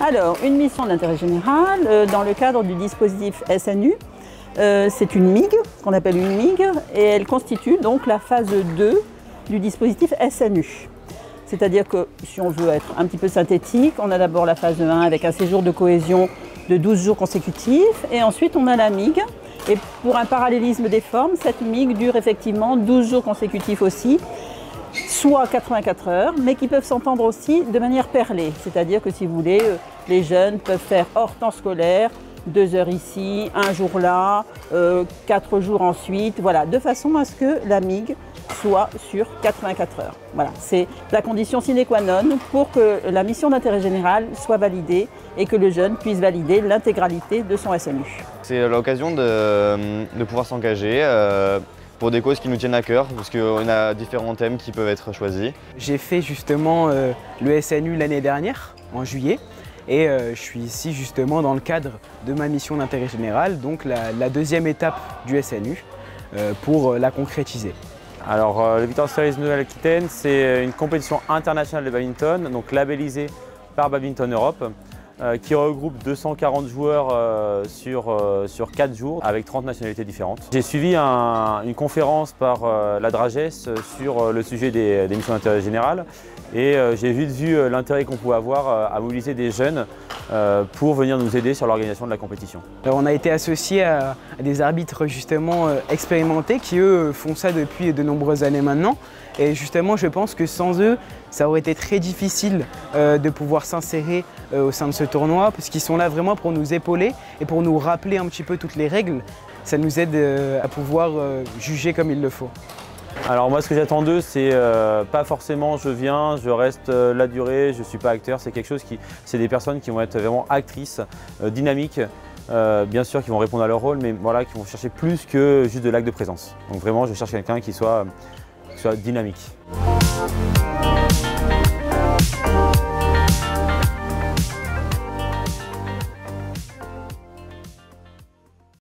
Alors, une mission d'intérêt général dans le cadre du dispositif SNU. C'est une MIG, qu'on appelle une MIG, et elle constitue donc la phase 2 du dispositif SNU. C'est-à-dire que, si on veut être un petit peu synthétique, on a d'abord la phase 1 avec un séjour de cohésion de 12 jours consécutifs, et ensuite on a la MIG. Et pour un parallélisme des formes, cette MIG dure effectivement 12 jours consécutifs aussi, soit 84 heures, mais qui peuvent s'entendre aussi de manière perlée. C'est-à-dire que si vous voulez, les jeunes peuvent faire hors temps scolaire, 2 heures ici, 1 jour là, 4 jours ensuite, voilà, de façon à ce que la MIG soit sur 84 heures. Voilà, c'est la condition sine qua non pour que la mission d'intérêt général soit validée et que le jeune puisse valider l'intégralité de son SNU. C'est l'occasion de pouvoir s'engager pour des causes qui nous tiennent à cœur, parce qu'on a différents thèmes qui peuvent être choisis. J'ai fait justement le SNU l'année dernière, en juillet, et je suis ici justement dans le cadre de ma mission d'intérêt général, donc la deuxième étape du SNU, pour la concrétiser. Alors, le Victor Series Nouvelle-Aquitaine, c'est une compétition internationale de badminton, donc labellisée par Badminton Europe, qui regroupe 240 joueurs sur 4 jours avec 30 nationalités différentes. J'ai suivi une conférence par la Dragesse sur le sujet des missions d'intérêt général et j'ai vite vu l'intérêt qu'on pouvait avoir à mobiliser des jeunes pour venir nous aider sur l'organisation de la compétition. Alors, on a été associés à des arbitres justement expérimentés qui eux font ça depuis de nombreuses années maintenant. Et justement, je pense que sans eux, ça aurait été très difficile de pouvoir s'insérer au sein de ce tournoi, parce qu'ils sont là vraiment pour nous épauler et pour nous rappeler un petit peu toutes les règles. Ça nous aide à pouvoir juger comme il le faut. Alors moi, ce que j'attends d'eux, c'est pas forcément je viens, je reste la durée, je ne suis pas acteur. C'est quelque chose c'est des personnes qui vont être vraiment actrices, dynamiques, bien sûr qui vont répondre à leur rôle, mais voilà, qui vont chercher plus que juste de l'acte de présence. Donc vraiment, je cherche quelqu'un qui soit dynamique.